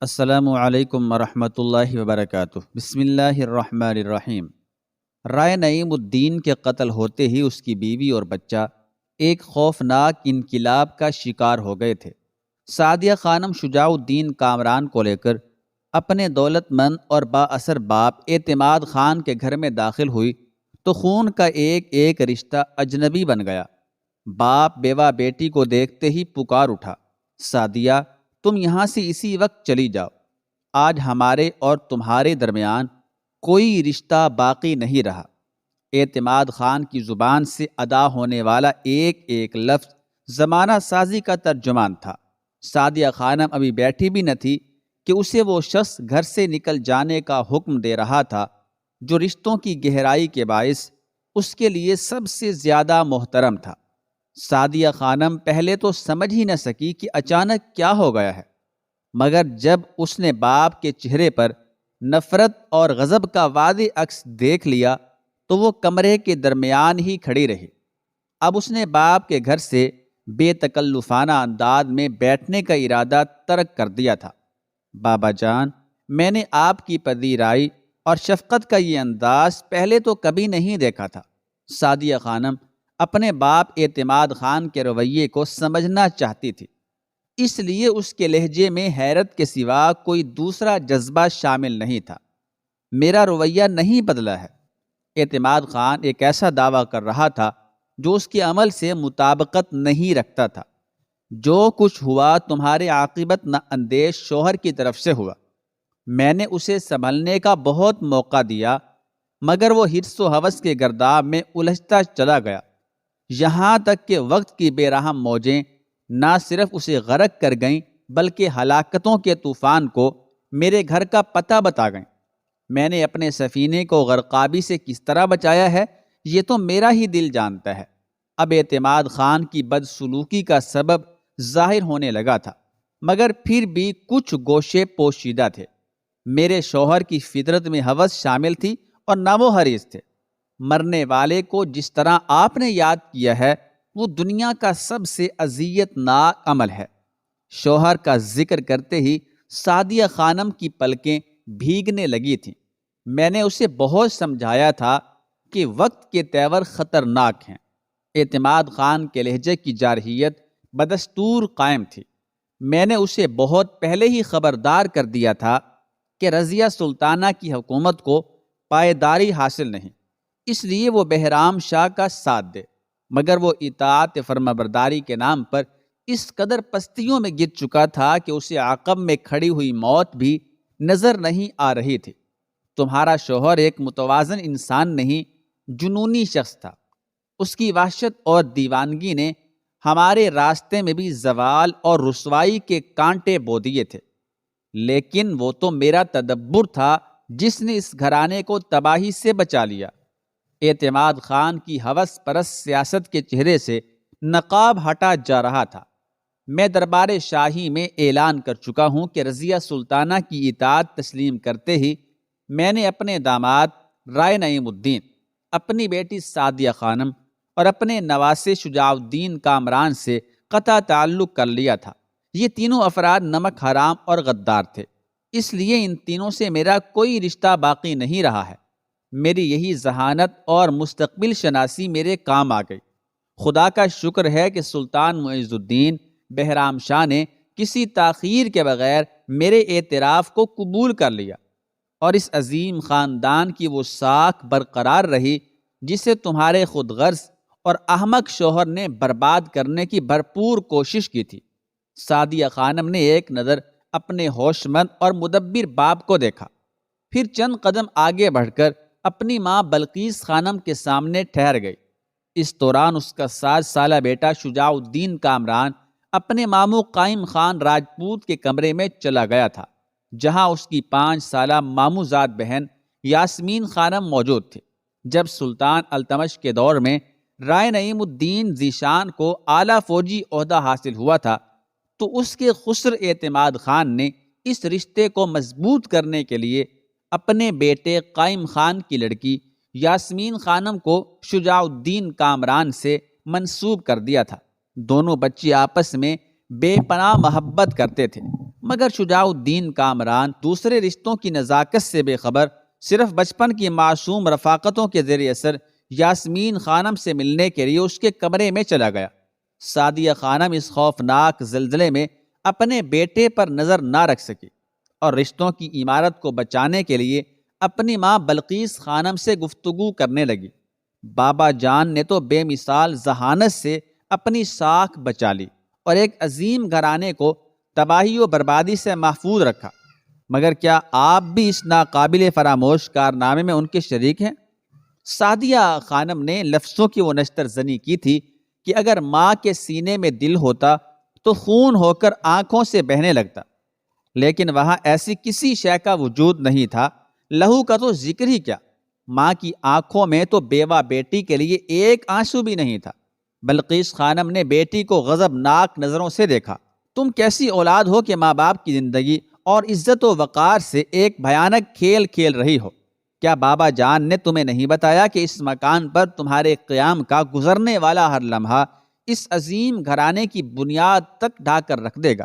السلام علیکم ورحمۃ اللہ وبرکاتہ۔ بسم اللہ الرحمن الرحیم۔ رائے نعیم الدین کے قتل ہوتے ہی اس کی بیوی اور بچہ ایک خوفناک انقلاب کا شکار ہو گئے تھے۔ سعدیہ خانم شجاع الدین کامران کو لے کر اپنے دولت مند اور با اثر باپ اعتماد خان کے گھر میں داخل ہوئی تو خون کا ایک ایک رشتہ اجنبی بن گیا۔ باپ بیوہ بیٹی کو دیکھتے ہی پکار اٹھا، سعدیہ تم یہاں سے اسی وقت چلی جاؤ، آج ہمارے اور تمہارے درمیان کوئی رشتہ باقی نہیں رہا۔ اعتماد خان کی زبان سے ادا ہونے والا ایک ایک لفظ زمانہ سازی کا ترجمان تھا۔ سعدیہ خانم ابھی بیٹھی بھی نہ تھی کہ اسے وہ شخص گھر سے نکل جانے کا حکم دے رہا تھا جو رشتوں کی گہرائی کے باعث اس کے لیے سب سے زیادہ محترم تھا۔ سعدیہ خانم پہلے تو سمجھ ہی نہ سکی کہ اچانک کیا ہو گیا ہے، مگر جب اس نے باپ کے چہرے پر نفرت اور غضب کا واضح عکس دیکھ لیا تو وہ کمرے کے درمیان ہی کھڑی رہی۔ اب اس نے باپ کے گھر سے بے تکلفانہ انداز میں بیٹھنے کا ارادہ ترک کر دیا تھا۔ بابا جان، میں نے آپ کی پذیرائی اور شفقت کا یہ انداز پہلے تو کبھی نہیں دیکھا تھا۔ سعدیہ خانم اپنے باپ اعتماد خان کے رویے کو سمجھنا چاہتی تھی، اس لیے اس کے لہجے میں حیرت کے سوا کوئی دوسرا جذبہ شامل نہیں تھا۔ میرا رویہ نہیں بدلا ہے۔ اعتماد خان ایک ایسا دعویٰ کر رہا تھا جو اس کے عمل سے مطابقت نہیں رکھتا تھا۔ جو کچھ ہوا تمہارے عاقبت اندیش شوہر کی طرف سے ہوا۔ میں نے اسے سنبھلنے کا بہت موقع دیا، مگر وہ حرص و ہوس کے گرداب میں الجھتا چلا گیا، یہاں تک کہ وقت کی بے رحم موجیں نہ صرف اسے غرق کر گئیں بلکہ ہلاکتوں کے طوفان کو میرے گھر کا پتہ بتا گئیں۔ میں نے اپنے سفینے کو غرقابی سے کس طرح بچایا ہے یہ تو میرا ہی دل جانتا ہے۔ اب اعتماد خان کی بدسلوکی کا سبب ظاہر ہونے لگا تھا، مگر پھر بھی کچھ گوشے پوشیدہ تھے۔ میرے شوہر کی فطرت میں ہوس شامل تھی اور نہ وہ حریص تھے۔ مرنے والے کو جس طرح آپ نے یاد کیا ہے وہ دنیا کا سب سے اذیت ناک عمل ہے۔ شوہر کا ذکر کرتے ہی سعدیہ خانم کی پلکیں بھیگنے لگی تھیں۔ میں نے اسے بہت سمجھایا تھا کہ وقت کے تیور خطرناک ہیں۔ اعتماد خان کے لہجے کی جارحیت بدستور قائم تھی۔ میں نے اسے بہت پہلے ہی خبردار کر دیا تھا کہ رضیہ سلطانہ کی حکومت کو پائیداری حاصل نہیں، اس لیے وہ بہرام شاہ کا ساتھ دے، مگر وہ اطاعت فرمانبرداری کے نام پر اس قدر پستیوں میں گر چکا تھا کہ اسے عقب میں کھڑی ہوئی موت بھی نظر نہیں آ رہی تھی۔ تمہارا شوہر ایک متوازن انسان نہیں، جنونی شخص تھا۔ اس کی وحشت اور دیوانگی نے ہمارے راستے میں بھی زوال اور رسوائی کے کانٹے بو دیے تھے، لیکن وہ تو میرا تدبر تھا جس نے اس گھرانے کو تباہی سے بچا لیا۔ اعتماد خان کی ہوس پرست سیاست کے چہرے سے نقاب ہٹا جا رہا تھا۔ میں دربار شاہی میں اعلان کر چکا ہوں کہ رضیہ سلطانہ کی اطاعت تسلیم کرتے ہی میں نے اپنے داماد رائے نعیم الدین، اپنی بیٹی سعدیہ خانم اور اپنے نواسے شجاع الدین کامران سے قطع تعلق کر لیا تھا۔ یہ تینوں افراد نمک حرام اور غدار تھے، اس لیے ان تینوں سے میرا کوئی رشتہ باقی نہیں رہا ہے۔ میری یہی ذہانت اور مستقبل شناسی میرے کام آ گئی۔ خدا کا شکر ہے کہ سلطان معز الدین بہرام شاہ نے کسی تاخیر کے بغیر میرے اعتراف کو قبول کر لیا، اور اس عظیم خاندان کی وہ ساکھ برقرار رہی جسے تمہارے خود غرض اور احمق شوہر نے برباد کرنے کی بھرپور کوشش کی تھی۔ سعدیہ خانم نے ایک نظر اپنے ہوش مند اور مدبر باپ کو دیکھا، پھر چند قدم آگے بڑھ کر اپنی ماں بلقیس خانم کے سامنے ٹھہر گئی۔ اس دوران اس کا 7 سالہ بیٹا شجاع الدین کامران اپنے ماموں قائم خان راجپوت کے کمرے میں چلا گیا تھا، جہاں اس کی 5 سالہ ماموں زاد بہن یاسمین خانم موجود تھی۔ جب سلطان التمش کے دور میں رائے نعیم الدین ذیشان کو اعلیٰ فوجی عہدہ حاصل ہوا تھا تو اس کے خسر اعتماد خان نے اس رشتے کو مضبوط کرنے کے لیے اپنے بیٹے قائم خان کی لڑکی یاسمین خانم کو شجاع الدین کامران سے منسوب کر دیا تھا۔ دونوں بچے آپس میں بے پناہ محبت کرتے تھے، مگر شجاع الدین کامران دوسرے رشتوں کی نزاکت سے بے خبر صرف بچپن کی معصوم رفاقتوں کے زیر اثر یاسمین خانم سے ملنے کے لیے اس کے کمرے میں چلا گیا۔ سعدیہ خانم اس خوفناک زلزلے میں اپنے بیٹے پر نظر نہ رکھ سکی اور رشتوں کی عمارت کو بچانے کے لیے اپنی ماں بلقیس خانم سے گفتگو کرنے لگی۔ بابا جان نے تو بے مثال ذہانت سے اپنی ساکھ بچا لی اور ایک عظیم گھرانے کو تباہی و بربادی سے محفوظ رکھا، مگر کیا آپ بھی اس ناقابل فراموش کارنامے میں ان کے شریک ہیں؟ سعدیہ خانم نے لفظوں کی وہ نشتر زنی کی تھی کہ اگر ماں کے سینے میں دل ہوتا تو خون ہو کر آنکھوں سے بہنے لگتا، لیکن وہاں ایسی کسی شے کا وجود نہیں تھا، لہو کا تو ذکر ہی کیا۔ ماں کی آنکھوں میں تو بیوہ بیٹی کے لیے ایک آنسو بھی نہیں تھا۔ بلقیس خانم نے بیٹی کو غضبناک نظروں سے دیکھا۔ تم کیسی اولاد ہو کہ ماں باپ کی زندگی اور عزت و وقار سے ایک بھیانک کھیل کھیل رہی ہو؟ کیا بابا جان نے تمہیں نہیں بتایا کہ اس مکان پر تمہارے قیام کا گزرنے والا ہر لمحہ اس عظیم گھرانے کی بنیاد تک ڈھا کر رکھ دے گا؟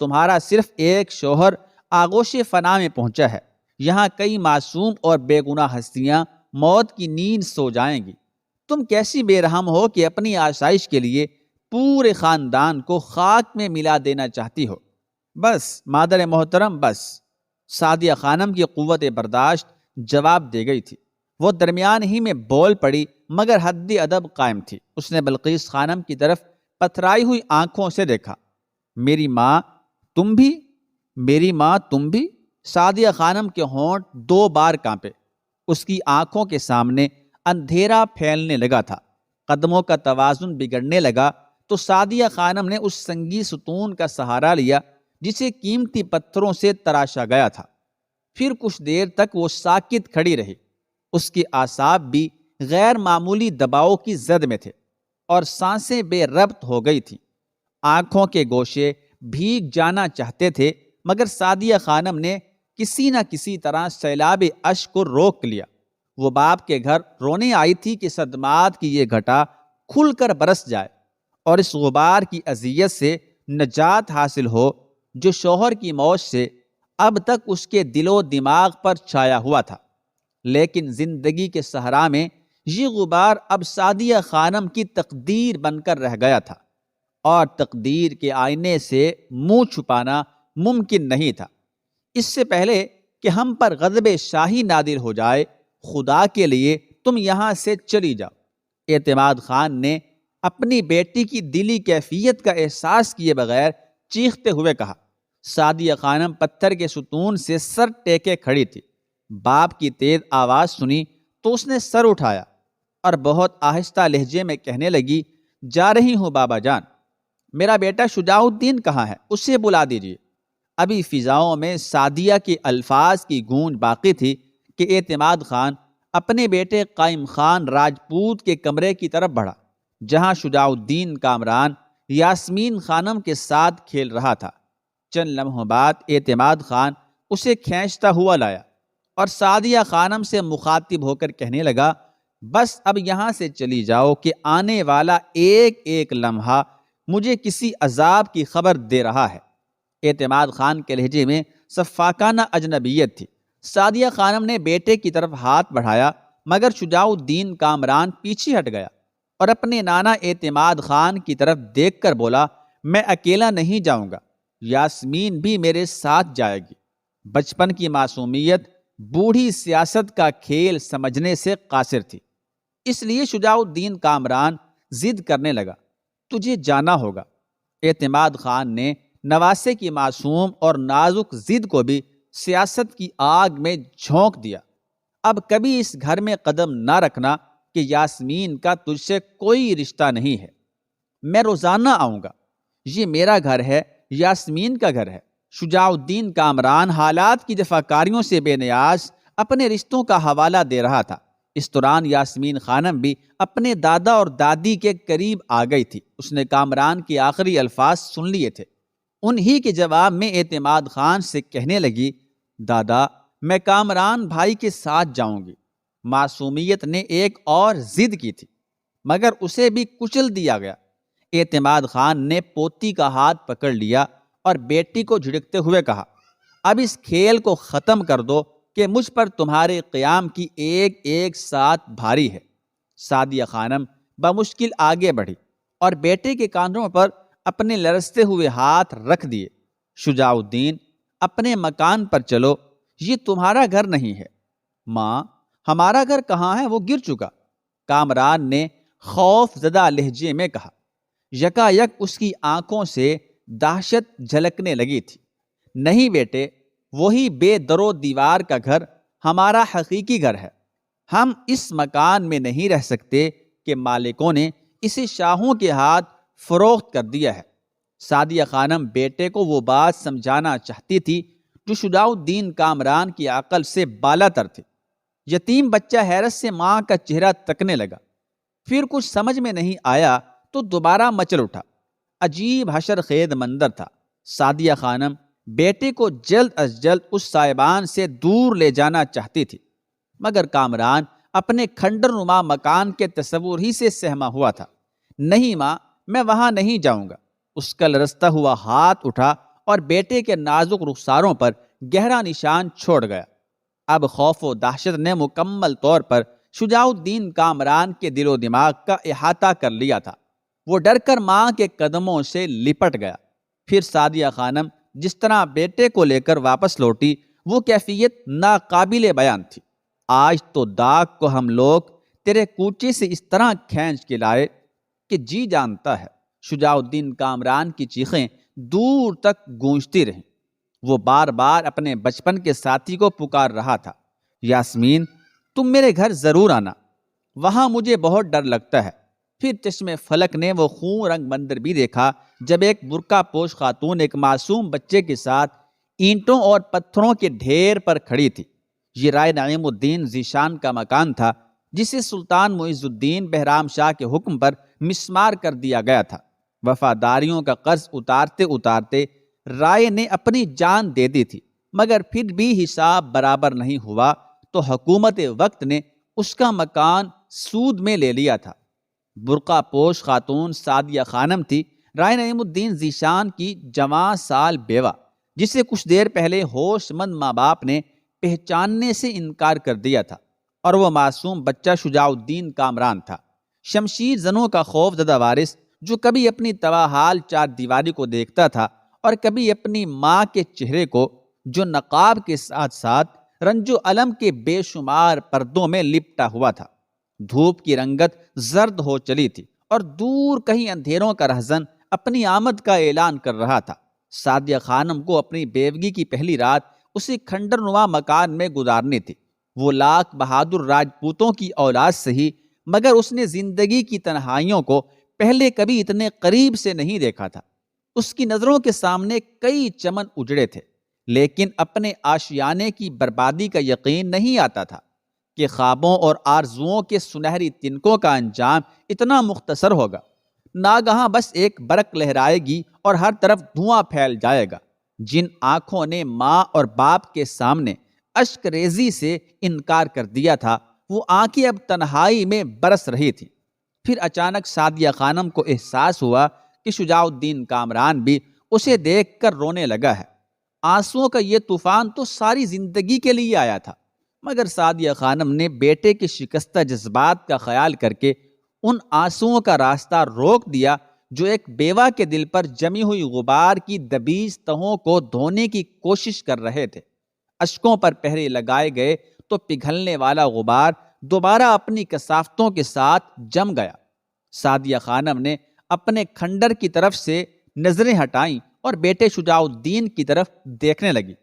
تمہارا صرف ایک شوہر آغوش فنا میں پہنچا ہے، یہاں کئی معصوم اور بے گناہ ہستیاں موت کی نیند سو جائیں گی۔ تم کیسی بے رحم ہو کہ اپنی آسائش کے لیے پورے خاندان کو خاک میں ملا دینا چاہتی ہو۔ بس مادر محترم بس۔ سعدیہ خانم کی قوت برداشت جواب دے گئی تھی۔ وہ درمیان ہی میں بول پڑی مگر حد ادب قائم تھی۔ اس نے بلقیس خانم کی طرف پتھرائی ہوئی آنکھوں سے دیکھا۔ میری ماں تم بھی؟ میری ماں تم بھی؟ سعدیہ خانم کے ہونٹ 2 بار کانپے۔ اس کی آنکھوں کے سامنے اندھیرا پھیلنے لگا تھا، قدموں کا توازن بگڑنے لگا تو سعدیہ خانم نے اس سنگی ستون کا سہارا لیا جسے قیمتی پتھروں سے تراشا گیا تھا۔ پھر کچھ دیر تک وہ ساکت کھڑی رہی۔ اس کے اعصاب بھی غیر معمولی دباؤ کی زد میں تھے اور سانسیں بے ربط ہو گئی تھیں۔ آنکھوں کے گوشے بھیگ جانا چاہتے تھے مگر سعدیہ خانم نے کسی نہ کسی طرح سیلاب اشک کو روک لیا۔ وہ باپ کے گھر رونے آئی تھی کہ صدمات کی یہ گھٹا کھل کر برس جائے اور اس غبار کی اذیت سے نجات حاصل ہو جو شوہر کی موت سے اب تک اس کے دل و دماغ پر چھایا ہوا تھا۔ لیکن زندگی کے صحرا میں یہ غبار اب سعدیہ خانم کی تقدیر بن کر رہ گیا تھا اور تقدیر کے آئینے سے منہ چھپانا ممکن نہیں تھا۔ اس سے پہلے کہ ہم پر غضب شاہی نادر ہو جائے، خدا کے لیے تم یہاں سے چلی جاؤ۔ اعتماد خان نے اپنی بیٹی کی دلی کیفیت کا احساس کیے بغیر چیختے ہوئے کہا۔ سعدیہ خانم پتھر کے ستون سے سر ٹیکے کھڑی تھی۔ باپ کی تیز آواز سنی تو اس نے سر اٹھایا اور بہت آہستہ لہجے میں کہنے لگی، جا رہی ہوں بابا جان۔ میرا بیٹا شجاع الدین کہاں ہے؟ اسے بلا دیجیے۔ ابھی فضاؤں میں سعدیہ کے الفاظ کی گونج باقی تھی کہ اعتماد خان اپنے بیٹے قائم خان راجپوت کے کمرے کی طرف بڑھا جہاں شجاع الدین کامران یاسمین خانم کے ساتھ کھیل رہا تھا۔ چند لمحوں بعد اعتماد خان اسے کھینچتا ہوا لایا اور سعدیہ خانم سے مخاطب ہو کر کہنے لگا، بس اب یہاں سے چلی جاؤ کہ آنے والا ایک ایک لمحہ مجھے کسی عذاب کی خبر دے رہا ہے۔ اعتماد خان کے لہجے میں سفاکانہ اجنبیت تھی۔ سعدیہ خانم نے بیٹے کی طرف ہاتھ بڑھایا مگر شجاع الدین کامران پیچھے ہٹ گیا اور اپنے نانا اعتماد خان کی طرف دیکھ کر بولا، میں اکیلا نہیں جاؤں گا، یاسمین بھی میرے ساتھ جائے گی۔ بچپن کی معصومیت بوڑھی سیاست کا کھیل سمجھنے سے قاصر تھی، اس لیے شجاع الدین کامران ضد کرنے لگا، تجھے جانا ہوگا۔ اعتماد خان نے نواسے کی معصوم اور نازک ضد کو بھی سیاست کی آگ میں جھونک دیا۔ اب کبھی اس گھر میں قدم نہ رکھنا کہ یاسمین کا تجھ سے کوئی رشتہ نہیں ہے۔ میں روزانہ آؤں گا، یہ میرا گھر ہے، یاسمین کا گھر ہے۔ شجاع الدین کامران حالات کی جفاکاریوں سے بے نیاز اپنے رشتوں کا حوالہ دے رہا تھا۔ اس دوران یاسمین خانم بھی اپنے دادا اور دادی کے قریب آ گئی تھی۔ اس نے کامران کے آخری الفاظ سن لیے تھے۔ انہی کے جواب میں اعتماد خان سے کہنے لگی، دادا میں کامران بھائی کے ساتھ جاؤں گی۔ معصومیت نے ایک اور ضد کی تھی مگر اسے بھی کچل دیا گیا۔ اعتماد خان نے پوتی کا ہاتھ پکڑ لیا اور بیٹی کو جھڑکتے ہوئے کہا، اب اس کھیل کو ختم کر دو کہ مجھ پر تمہارے قیام کی ایک ایک سات بھاری ہے۔ سعدیہ خانم بمشکل آگے بڑھی اور بیٹے کے کاندھوں پر اپنے لرزتے ہوئے ہاتھ رکھ دیے۔ شجاع الدین، اپنے مکان پر چلو، یہ تمہارا گھر نہیں ہے۔ ماں، ہمارا گھر کہاں ہے، وہ گر چکا، کامران نے خوف زدہ لہجے میں کہا۔ یکا یک اس کی آنکھوں سے دہشت جھلکنے لگی تھی۔ نہیں بیٹے، وہی بے درو دیوار کا گھر ہمارا حقیقی گھر ہے۔ ہم اس مکان میں نہیں رہ سکتے کہ مالکوں نے اسے شاہوں کے ہاتھ فروخت کر دیا ہے۔ سعدیہ خانم بیٹے کو وہ بات سمجھانا چاہتی تھی جو شجاع الدین کامران کی عقل سے بالا تر تھی۔ یتیم بچہ حیرت سے ماں کا چہرہ تکنے لگا، پھر کچھ سمجھ میں نہیں آیا تو دوبارہ مچل اٹھا۔ عجیب حشر خیز منظر تھا۔ سعدیہ خانم بیٹے کو جلد از جلد اس سائبان سے دور لے جانا چاہتی تھی، مگر کامران اپنے کھنڈر نما مکان کے تصور ہی سے سہما ہوا تھا۔ نہیں ماں، میں وہاں نہیں جاؤں گا۔ اس کا لرزتا ہوا ہاتھ اٹھا اور بیٹے کے نازک رخساروں پر گہرا نشان چھوڑ گیا۔ اب خوف و دہشت نے مکمل طور پر شجاع الدین کامران کے دل و دماغ کا احاطہ کر لیا تھا۔ وہ ڈر کر ماں کے قدموں سے لپٹ گیا۔ پھر سعدیہ خانم جس طرح بیٹے کو لے کر واپس لوٹی، وہ کیفیت ناقابل بیان تھی۔ آج تو داغ کو ہم لوگ تیرے کوچے سے اس طرح کھینچ کے لائے کہ جی جانتا ہے۔ شجاع الدین کامران کی چیخیں دور تک گونجتی رہیں۔ وہ بار بار اپنے بچپن کے ساتھی کو پکار رہا تھا، یاسمین، تم میرے گھر ضرور آنا، وہاں مجھے بہت ڈر لگتا ہے۔ پھر چشم فلک نے وہ خون رنگ منظر بھی دیکھا جب ایک برقع پوش خاتون ایک معصوم بچے کے ساتھ اینٹوں اور پتھروں کے ڈھیر پر کھڑی تھی۔ یہ رائے نعیم الدین ذیشان کا مکان تھا، جسے سلطان معز الدین بہرام شاہ کے حکم پر مسمار کر دیا گیا تھا۔ وفاداریوں کا قرض اتارتے اتارتے رائے نے اپنی جان دے دی تھی، مگر پھر بھی حساب برابر نہیں ہوا تو حکومت وقت نے اس کا مکان سود میں لے لیا تھا۔ برقع پوش خاتون سعدیہ خانم تھی، رائے نعیم الدین ذیشان کی جوان سال بیوہ، جسے کچھ دیر پہلے ہوش مند ماں باپ نے پہچاننے سے انکار کر دیا تھا، اور وہ معصوم بچہ شجاع الدین کامران تھا، شمشیر زنوں کا خوف زدہ وارث، جو کبھی اپنی تواحال چار دیواری کو دیکھتا تھا اور کبھی اپنی ماں کے چہرے کو، جو نقاب کے ساتھ ساتھ رنج و الم کے بے شمار پردوں میں لپٹا ہوا تھا۔ دھوپ کی رنگت زرد ہو چلی تھی اور دور کہیں اندھیروں کا رہزن اپنی آمد کا اعلان کر رہا تھا۔ سعدیہ خانم کو اپنی بیوگی کی پہلی رات اسی کھنڈر نما مکان میں گزارنی تھی۔ وہ لاکھ بہادر راجپوتوں کی اولاد سہی، مگر اس نے زندگی کی تنہائیوں کو پہلے کبھی اتنے قریب سے نہیں دیکھا تھا۔ اس کی نظروں کے سامنے کئی چمن اجڑے تھے، لیکن اپنے آشیانے کی بربادی کا یقین نہیں آتا تھا کہ خوابوں اور آرزوؤں کے سنہری تنکوں کا انجام اتنا مختصر ہوگا۔ ناگہاں بس ایک برق لہرائے گی اور ہر طرف دھواں پھیل جائے گا۔ جن آنکھوں نے ماں اور باپ کے سامنے اشک ریزی سے انکار کر دیا تھا، وہ آنکھیں اب تنہائی میں برس رہی تھیں۔ پھر اچانک سعدیہ خانم کو احساس ہوا کہ شجاع الدین کامران بھی اسے دیکھ کر رونے لگا ہے۔ آنسوؤں کا یہ طوفان تو ساری زندگی کے لیے آیا تھا، مگر سعدیہ خانم نے بیٹے کے شکستہ جذبات کا خیال کر کے ان آنسوؤں کا راستہ روک دیا جو ایک بیوہ کے دل پر جمی ہوئی غبار کی دبیز تہوں کو دھونے کی کوشش کر رہے تھے۔ اشکوں پر پہرے لگائے گئے تو پگھلنے والا غبار دوبارہ اپنی کثافتوں کے ساتھ جم گیا۔ سعدیہ خانم نے اپنے کھنڈر کی طرف سے نظریں ہٹائیں اور بیٹے شجاع الدین کی طرف دیکھنے لگی۔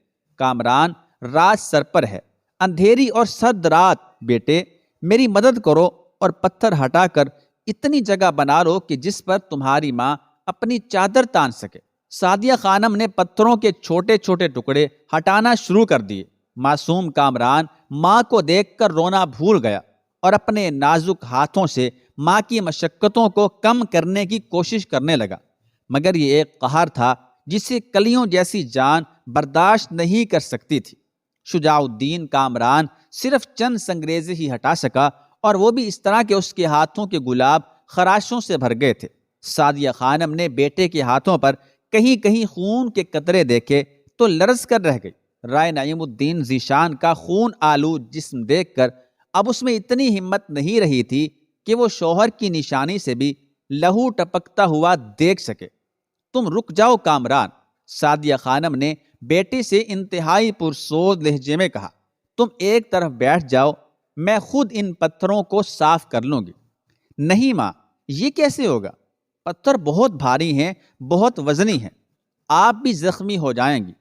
کامران، رات سر پر ہے، اندھیری اور سرد رات، بیٹے میری مدد کرو اور پتھر ہٹا کر اتنی جگہ بنا لو کہ جس پر تمہاری ماں اپنی چادر تان سکے۔ سعدیہ خانم نے پتھروں کے چھوٹے چھوٹے ٹکڑے ہٹانا شروع کر دیے۔ معصوم کامران ماں کو دیکھ کر رونا بھول گیا اور اپنے نازک ہاتھوں سے ماں کی مشقتوں کو کم کرنے کی کوشش کرنے لگا، مگر یہ ایک قہر تھا جسے کلیوں جیسی جان برداشت نہیں کر سکتی تھی۔ شجاع الدین کامران صرف چند سنگریزے ہی ہٹا سکا، اور وہ بھی اس طرح کہ اس کے ہاتھوں کے گلاب خراشوں سے بھر گئے تھے۔ سعدیہ خانم نے بیٹے کے ہاتھوں پر کہیں کہیں خون کے قطرے دیکھے تو لرز کر رہ گئی۔ رائے نعیم الدین ذیشان کا خون آلود جسم دیکھ کر اب اس میں اتنی ہمت نہیں رہی تھی کہ وہ شوہر کی نشانی سے بھی لہو ٹپکتا ہوا دیکھ سکے۔ تم رک جاؤ کامران، سعدیہ خانم نے بیٹے سے انتہائی پرسوز لہجے میں کہا۔ تم ایک طرف بیٹھ جاؤ، میں خود ان پتھروں کو صاف کر لوں گی۔ نہیں ماں، یہ کیسے ہوگا؟ پتھر بہت بھاری ہیں، بہت وزنی ہیں، آپ بھی زخمی ہو جائیں گی۔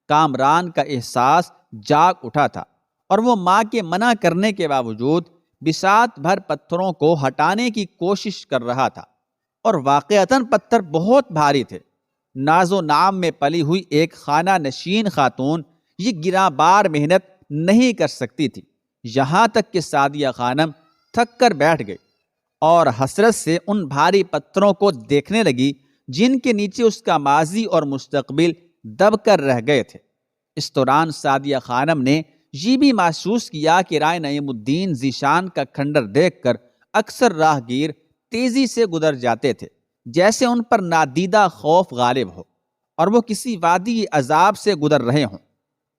کامران کا احساس جاگ اٹھا تھا اور وہ ماں کے منع کرنے کے باوجود بساط بھر پتھروں کو ہٹانے کی کوشش کر رہا تھا، اور واقعتاً پتھر بہت بھاری تھے۔ ناز و نام میں پلی ہوئی ایک خانہ نشین خاتون یہ گراں بار محنت نہیں کر سکتی تھی، یہاں تک کہ سعدیہ خانم تھک کر بیٹھ گئی اور حسرت سے ان بھاری پتھروں کو دیکھنے لگی جن کے نیچے اس کا ماضی اور مستقبل دب کر رہ گئے تھے۔ اس دوران سعدیہ خانم نے یہ بھی محسوس کیا کہ رائے نعیم الدین ذیشان کا کھنڈر دیکھ کر اکثر راہگیر تیزی سے گزر جاتے تھے، جیسے ان پر نادیدہ خوف غالب ہو اور وہ کسی وادی عذاب سے گزر رہے ہوں۔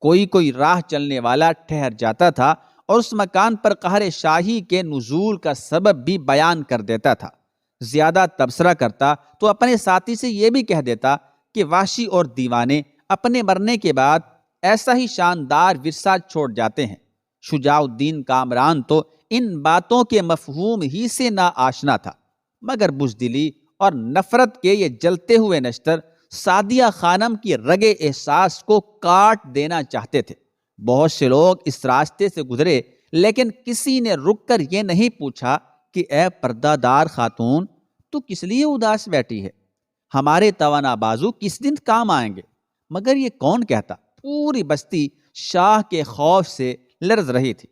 کوئی راہ چلنے والا ٹھہر جاتا تھا اور اس مکان پر قہر شاہی کے نزول کا سبب بھی بیان کر دیتا تھا۔ زیادہ تبصرہ کرتا تو اپنے ساتھی سے یہ بھی کہہ دیتا کہ وحشی اور دیوانے اپنے مرنے کے بعد ایسا ہی شاندار ورثہ چھوڑ جاتے ہیں۔ شجاع الدین کامران تو ان باتوں کے مفہوم ہی سے نا آشنا تھا، مگر بزدلی اور نفرت کے یہ جلتے ہوئے نشتر سعدیہ خانم کی رگے احساس کو کاٹ دینا چاہتے تھے۔ بہت سے لوگ اس راستے سے گزرے، لیکن کسی نے رک کر یہ نہیں پوچھا کہ اے پردہ دار خاتون، تو کس لیے اداس بیٹھی ہے؟ ہمارے توانا بازو کس دن کام آئیں گے؟ مگر یہ کون کہتا؟ پوری بستی شاہ کے خوف سے لرز رہی تھی۔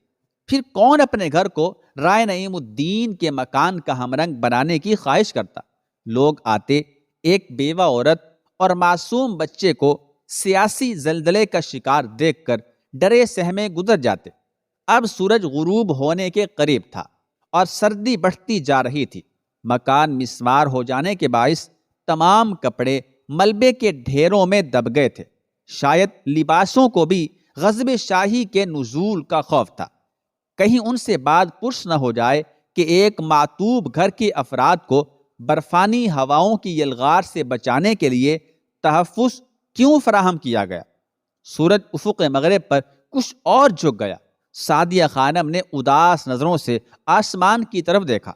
پھر کون اپنے گھر کو رائے نعیم الدین کے مکان کا ہمرنگ بنانے کی خواہش کرتا؟ لوگ آتے، ایک بیوہ عورت اور معصوم بچے کو سیاسی زلزلے کا شکار دیکھ کر ڈرے سہمے گزر جاتے۔ اب سورج غروب ہونے کے قریب تھا اور سردی بڑھتی جا رہی تھی۔ مکان مسمار ہو جانے کے باعث تمام کپڑے ملبے کے ڈھیروں میں دب گئے تھے۔ شاید لباسوں کو بھی غضب شاہی کے نزول کا خوف تھا، کہیں ان سے بعد پرس نہ ہو جائے کہ ایک معتوب گھر کے افراد کو برفانی ہواؤں کی یلغار سے بچانے کے لیے تحفظ کیوں فراہم کیا گیا۔ سورج افق مغرب پر کچھ اور جھک گیا۔ سعدیہ خانم نے اداس نظروں سے آسمان کی طرف دیکھا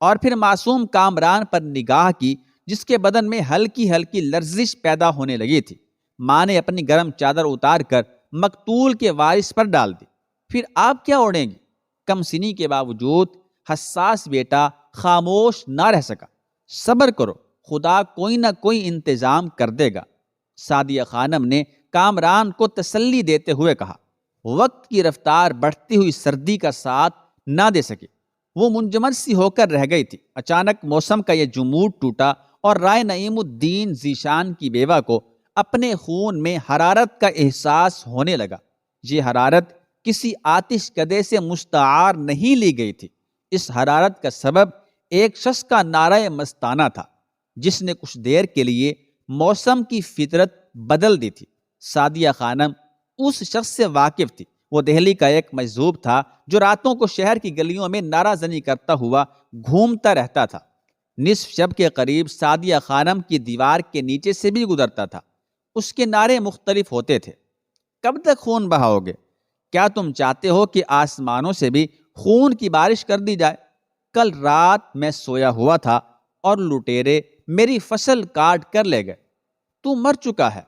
اور پھر معصوم کامران پر نگاہ کی، جس کے بدن میں ہلکی ہلکی لرزش پیدا ہونے لگی تھی۔ ماں نے اپنی گرم چادر اتار کر مقتول کے وارث پر ڈال دی۔ پھر آپ کیا اوڑھیں گی؟ کم سنی کے باوجود حساس بیٹا خاموش نہ رہ سکا۔ صبر کرو، خدا کوئی نہ کوئی انتظام کر دے گا، سعدیہ خانم نے کامران کو تسلی دیتے ہوئے کہا۔ وقت کی رفتار بڑھتی ہوئی سردی کا ساتھ نہ دے سکے، وہ منجمد سی ہو کر رہ گئی تھی۔ اچانک موسم کا یہ جمود ٹوٹا اور رائے نعیم الدین ذیشان کی بیوہ کو اپنے خون میں حرارت کا احساس ہونے لگا۔ یہ حرارت کسی آتش کدے سے مستعار نہیں لی گئی تھی۔ اس حرارت کا سبب ایک شخص کا نعرہ مستانہ تھا، جس نے کچھ دیر کے لیے موسم کی فطرت بدل دی تھی۔ سعدیہ خانم اس شخص سے واقف تھی۔ وہ دہلی کا ایک مجذوب تھا جو راتوں کو شہر کی گلیوں میں نعرہ زنی کرتا ہوا گھومتا رہتا تھا۔ نصف شب کے قریب سعدیہ خانم کی دیوار کے نیچے سے بھی گزرتا تھا۔ اس کے نعرے مختلف ہوتے تھے۔ کب تک خون بہاؤ گے؟ کیا تم چاہتے ہو کہ آسمانوں سے بھی خون کی بارش کر دی جائے؟ کل رات میں سویا ہوا تھا اور لٹیرے میری فصل کاٹ کر لے گئے۔ تو مر چکا ہے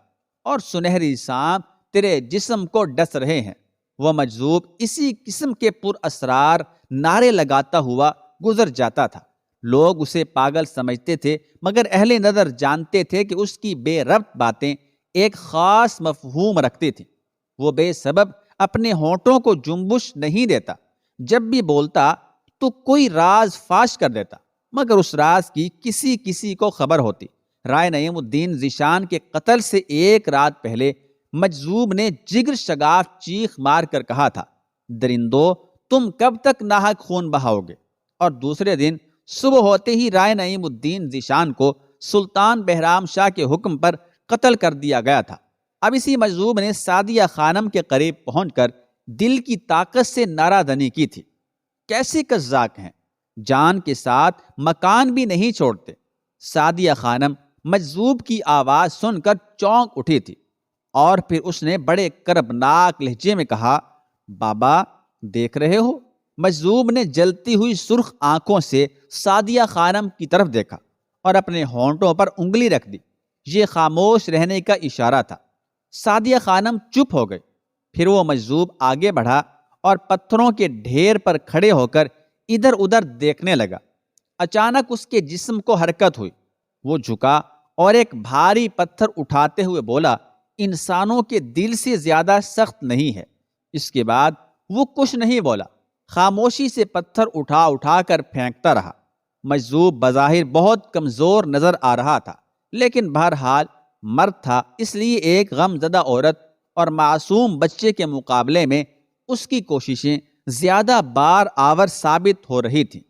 اور سنہری سانپ تیرے جسم کو ڈس رہے ہیں۔ وہ مجذوب اسی قسم کے پر اسرار نعرے لگاتا ہوا گزر جاتا تھا۔ لوگ اسے پاگل سمجھتے تھے، مگر اہل نظر جانتے تھے کہ اس کی بے ربط باتیں ایک خاص مفہوم رکھتی تھیں۔ وہ بے سبب اپنے ہونٹوں کو جنبش نہیں دیتا، جب بھی بولتا تو کوئی راز فاش کر دیتا، مگر اس راز کی کسی کو خبر ہوتی۔ رائے نعیم الدین ذیشان کے قتل سے ایک رات پہلے مجذوب نے جگر شگاف چیخ مار کر کہا تھا، درندو تم کب تک ناحق خون بہاؤ گے؟ اور دوسرے دن صبح ہوتے ہی رائے نعیم الدین ذیشان کو سلطان بہرام شاہ کے حکم پر قتل کر دیا گیا تھا۔ اب اسی مجذوب نے سعدیہ خانم کے قریب پہنچ کر دل کی طاقت سے نعرہ دنی کی تھی، کیسے قزاق ہیں، جان کے ساتھ مکان بھی نہیں چھوڑتے۔ سعدیہ خانم مجذوب کی آواز سن کر چونک اٹھی تھی، اور پھر اس نے بڑے کربناک لہجے میں کہا، بابا دیکھ رہے ہو؟ مجذوب نے جلتی ہوئی سرخ آنکھوں سے سعدیہ خانم کی طرف دیکھا اور اپنے ہونٹوں پر انگلی رکھ دی۔ یہ خاموش رہنے کا اشارہ تھا۔ سعدیہ خانم چپ ہو گئی۔ پھر وہ مجذوب آگے بڑھا اور پتھروں کے ڈھیر پر کھڑے ہو کر ادھر ادھر دیکھنے لگا۔ اچانک اس کے جسم کو حرکت ہوئی، وہ جھکا اور ایک بھاری پتھر اٹھاتے ہوئے بولا، انسانوں کے دل سے زیادہ سخت نہیں ہے۔ اس کے بعد وہ کچھ نہیں بولا، خاموشی سے پتھر اٹھا اٹھا کر پھینکتا رہا۔ مجذوب بظاہر بہت کمزور نظر آ رہا تھا، لیکن بہرحال مرد تھا، اس لیے ایک غم زدہ عورت اور معصوم بچے کے مقابلے میں اس کی کوششیں زیادہ بار آور ثابت ہو رہی تھیں۔